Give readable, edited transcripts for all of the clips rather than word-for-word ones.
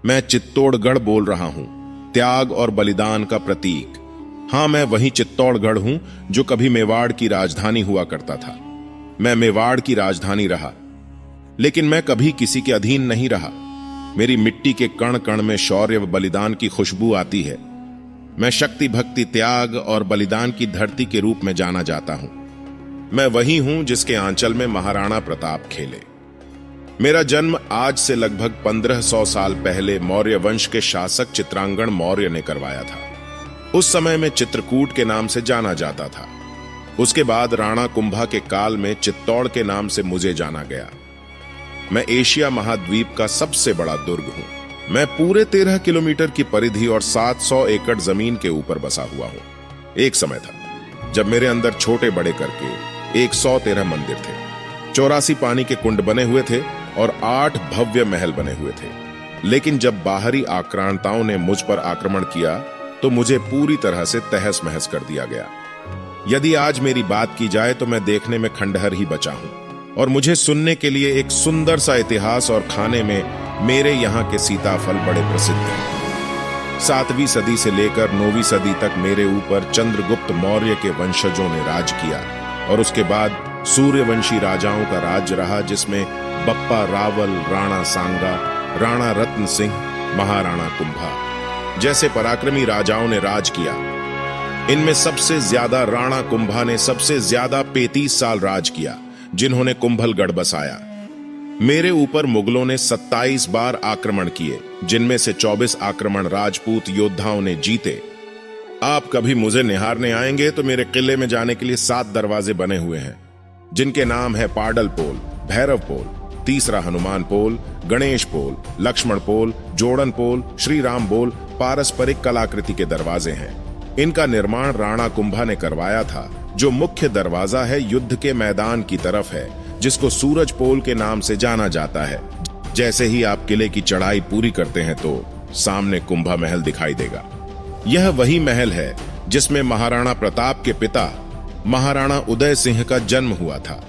मैं चित्तौड़गढ़ बोल रहा हूं, त्याग और बलिदान का प्रतीक। हां, मैं वही चित्तौड़गढ़ हूं जो कभी मेवाड़ की राजधानी हुआ करता था। मैं मेवाड़ की राजधानी रहा, लेकिन मैं कभी किसी के अधीन नहीं रहा। मेरी मिट्टी के कण कण में शौर्य व बलिदान की खुशबू आती है। मैं शक्ति, भक्ति, त्याग और बलिदान की धरती के रूप में जाना जाता हूं। मैं वही हूं जिसके आंचल में महाराणा प्रताप खेले। मेरा जन्म आज से लगभग 1500 साल पहले मौर्य वंश के शासक चित्रांगण मौर्य ने करवाया था। उस समय में चित्रकूट के नाम से जाना जाता था। उसके बाद राणा कुंभा के काल में चित्तौड़ के नाम से मुझे जाना गया। मैं एशिया महाद्वीप का सबसे बड़ा दुर्ग हूं। मैं पूरे 13 किलोमीटर की परिधि और 700 एकड़ जमीन के ऊपर बसा हुआ हूं। एक समय था जब मेरे अंदर छोटे बड़े करके 113 मंदिर थे, 84 पानी के कुंड बने हुए थे और 8 भव्य महल बने हुए थे। लेकिन जब बाहरी आक्रांताओं ने मुझ पर आक्रमण किया तो मुझे पूरी तरह से तहस महस कर दिया गया। यदि आज मेरी बात की जाए तो मैं देखने में खंडहर ही बचा हूं और मुझे सुनने के लिए एक सुंदर सा इतिहास और खाने में मेरे यहाँ के सीताफल बड़े प्रसिद्ध हैं। 7वीं सदी से लेकर 9वीं सदी तक मेरे ऊपर चंद्रगुप्त मौर्य के वंशजों ने राज किया और उसके बाद सूर्यवंशी राजाओं का राज्य रहा, जिसमें बप्पा रावल, राणा सांगा, राणा रत्न सिंह, महाराणा कुंभा जैसे पराक्रमी राजाओं ने राज किया। इनमें सबसे ज्यादा राणा कुंभा ने सबसे ज्यादा 35 साल राज किया, जिन्होंने कुंभलगढ़ बसाया। मेरे ऊपर मुगलों ने 27 बार आक्रमण किए, जिनमें से 24 आक्रमण राजपूत योद्धाओं ने जीते। आप कभी मुझे निहारने आएंगे तो मेरे किले में जाने के लिए 7 दरवाजे बने हुए हैं, जिनके नाम है पाडल पोल, भैरव पोल, तीसरा हनुमान पोल, गणेश पोल, लक्ष्मण पोल, जोड़न पोल, श्री राम पोल। पारस्परिक कलाकृति के दरवाजे हैं। इनका निर्माण राणा कुंभा ने करवाया था। जो मुख्य दरवाजा है युद्ध के मैदान की तरफ है, जिसको सूरज पोल के नाम से जाना जाता है। जैसे ही आप किले की चढ़ाई पूरी करते हैं तो सामने कुंभा महल दिखाई देगा। यह वही महल है जिसमें महाराणा प्रताप के पिता महाराणा उदय सिंह का जन्म हुआ था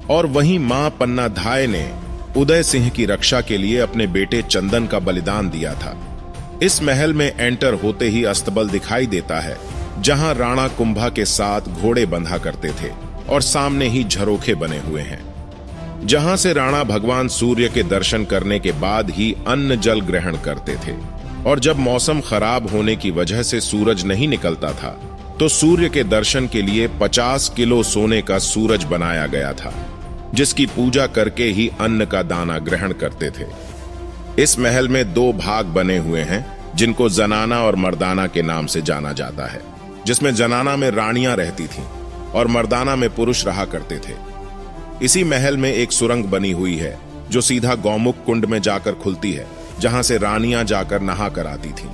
और वहीं मां पन्ना धाय ने उदय सिंह की रक्षा के लिए अपने बेटे चंदन का बलिदान दिया था। इस महल में एंटर होते ही अस्तबल दिखाई देता है, जहां राणा कुंभा के साथ घोड़े बंधा करते थे और सामने ही झरोखे बने हुए हैं, जहां से राणा भगवान सूर्य के दर्शन करने के बाद ही अन्न जल ग्रहण करते थे। और जब मौसम खराब होने की वजह से सूरज नहीं निकलता था तो सूर्य के दर्शन के लिए 50 किलो सोने का सूरज बनाया गया था, जिसकी पूजा करके ही अन्न का दाना ग्रहण करते थे। इस महल में 2 भाग बने हुए हैं, जिनको जनाना और मर्दाना के नाम से जाना जाता है, जिसमें जनाना में रानियां रहती थीं और मर्दाना में पुरुष रहा करते थे। इसी महल में एक सुरंग बनी हुई है जो सीधा गौमुख कुंड में जाकर खुलती है, जहां से रानियां जाकर नहा कर आती थीं।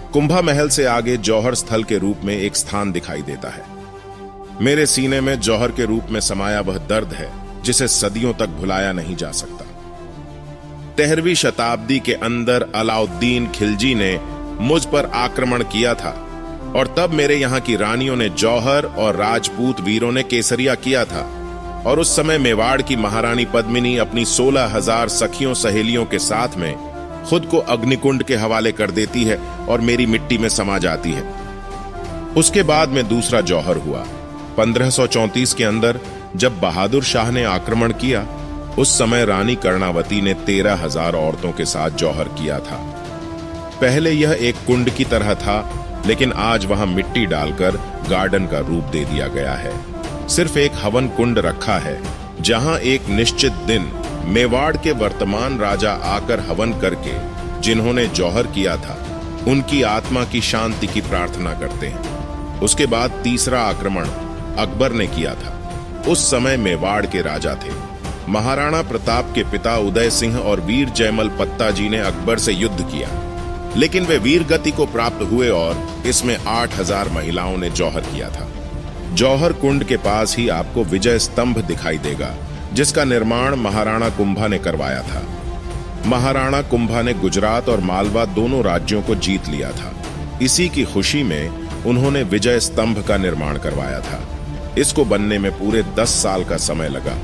कुंभा महल से आगे जौहर स्थल के रूप में एक स्थान दिखाई देता है। मेरे सीने में जौहर के रूप में समाया वह दर्द है जिसे सदियों तक भुलाया नहीं जा सकता। 13वीं शताब्दी के अंदर अलाउद्दीन खिलजी ने मुझ पर आक्रमण किया था और तब मेरे यहाँ की रानियों ने जौहर और राजपूत वीरों ने केसरिया किया था। और उस समय मेवाड़ की महारानी पद्मिनी अपनी 16,000 सखियों सहेलियों के साथ में खुद को अग्निकुंड के हवाले कर देती है और मेरी मिट्टी में समा जाती है। उसके बाद में दूसरा जौहर हुआ 1534 के अंदर, जब बहादुर शाह ने आक्रमण किया। उस समय रानी कर्णावती ने 13,000 औरतों के साथ जौहर किया था। पहले यह एक कुंड की तरह था, लेकिन आज वहां मिट्टी डालकर गार्डन का रूप दे दिया गया है। सिर्फ एक हवन कुंड रखा है, जहां एक निश्चित दिन मेवाड़ के वर्तमान राजा आकर हवन करके जिन्होंने जौहर किया था उनकी आत्मा की शांति की प्रार्थना करते हैं। उसके बाद तीसरा आक्रमण अकबर ने किया था। उस समय मेवाड़ के राजा थे महाराणा प्रताप के पिता उदय सिंह और वीर जयमल पत्ता जी ने अकबर से युद्ध किया, लेकिन वे वीर गति को प्राप्त हुए और इसमें 8,000 महिलाओं ने जौहर किया था। जौहर कुंड के पास ही आपको विजय स्तंभ दिखाई देगा, जिसका निर्माण महाराणा कुंभा ने करवाया था। महाराणा कुंभा ने गुजरात और मालवा दोनों राज्यों को जीत लिया था। इसी की खुशी में उन्होंने विजय स्तंभ का निर्माण करवाया था। इसको बनने में पूरे 10 साल का समय लगा।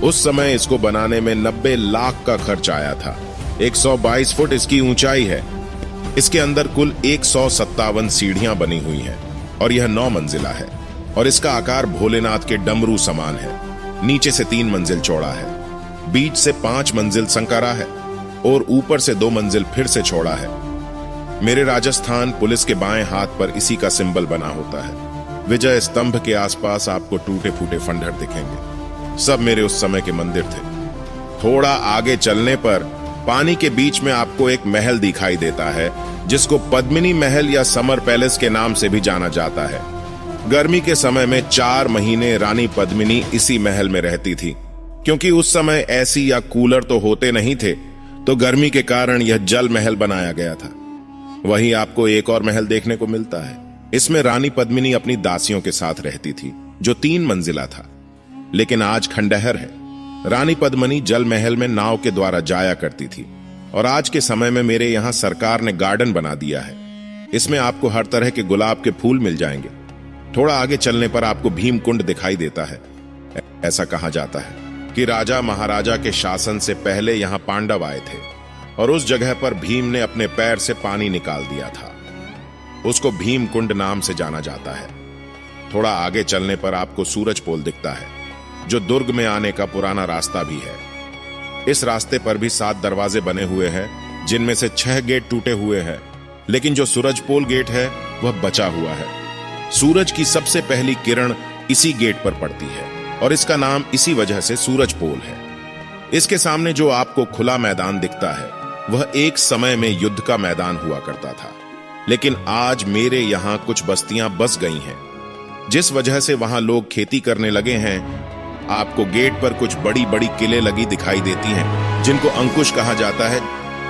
उस समय इसको बनाने में 90 लाख का खर्च आया था। 122 फुट इसकी ऊंचाई है। इसके अंदर कुल 157 सीढ़ियां बनी हुई हैं और यह 9 मंजिला है और इसका आकार भोलेनाथ के डमरू समान है। नीचे से 3 मंजिल चौड़ा है, बीच से 5 मंजिल संकरा है और ऊपर से 2 मंजिल फिर से चौड़ा है। मेरे राजस्थान पुलिस के बाएं हाथ पर इसी का सिंबल बना होता है। विजय स्तंभ के आसपास आपको टूटे फूटे खंडहर दिखेंगे। सब मेरे उस समय के मंदिर थे। थोड़ा आगे चलने पर पानी के बीच में आपको एक महल दिखाई देता है जिसको पद्मिनी महल या समर पैलेस के नाम से भी जाना जाता है। गर्मी के समय में 4 महीने रानी पद्मिनी इसी महल में रहती थी। क्योंकि उस समय एसी या कूलर तो होते नहीं थे, तो गर्मी के कारण यह जल महल बनाया गया था। वहीं आपको एक और महल देखने को मिलता है। इसमें रानी पद्मिनी अपनी दासियों के साथ रहती थी, जो 3 मंजिला था, लेकिन आज खंडहर है। रानी पद्मिनी जल महल में नाव के द्वारा जाया करती थी और आज के समय में मेरे यहां सरकार ने गार्डन बना दिया है। इसमें आपको हर तरह के गुलाब के फूल मिल जाएंगे। थोड़ा आगे चलने पर आपको भीम कुंड दिखाई देता है। ऐसा कहा जाता है कि राजा महाराजा के शासन से पहले यहां पांडव आए थे और उस जगह पर भीम ने अपने पैर से पानी निकाल दिया था। उसको भीम कुंड नाम से जाना जाता है। थोड़ा आगे चलने पर आपको सूरज पोल दिखता है, जो दुर्ग में आने का पुराना रास्ता भी है। इस रास्ते पर भी 7 दरवाजे बने हुए हैं, जिनमें से 6 गेट टूटे हुए हैं, लेकिन जो सूरज पोल गेट है वह बचा हुआ है। सूरज की सबसे पहली किरण इसी गेट पर पड़ती है और इसका नाम इसी वजह से सूरज पोल है। इसके सामने जो आपको खुला मैदान दिखता है वह एक समय में युद्ध का मैदान हुआ करता था, लेकिन आज मेरे यहां कुछ बस्तियां बस गई हैं, जिस वजह से वहां लोग खेती करने लगे हैं। आपको गेट पर कुछ बड़ी बड़ी किले लगी दिखाई देती हैं, जिनको अंकुश कहा जाता है।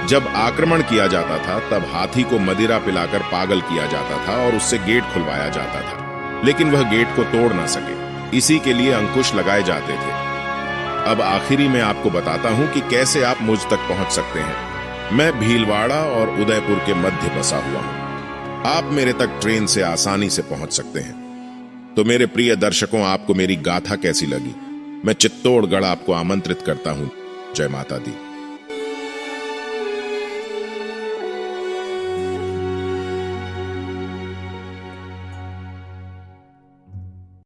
जब आक्रमण किया जाता था तब हाथी को मदिरा पिलाकर पागल किया जाता था और उससे गेट खुलवाया जाता था, लेकिन वह गेट को तोड़ ना सके। इसी के लिए अंकुश लगाए जाते थे। अब आखिरी में आपको बताता हूं कि कैसे आप मुझ तक पहुंच सकते हैं। मैं भीलवाड़ा और उदयपुर के मध्य बसा हुआ हूं। आप मेरे तक ट्रेन से आसानी से पहुंच सकते हैं। तो मेरे प्रिय दर्शकों, आपको मेरी गाथा कैसी लगी? मैं चित्तौड़गढ़ आपको आमंत्रित करता हूं। जय माता दी।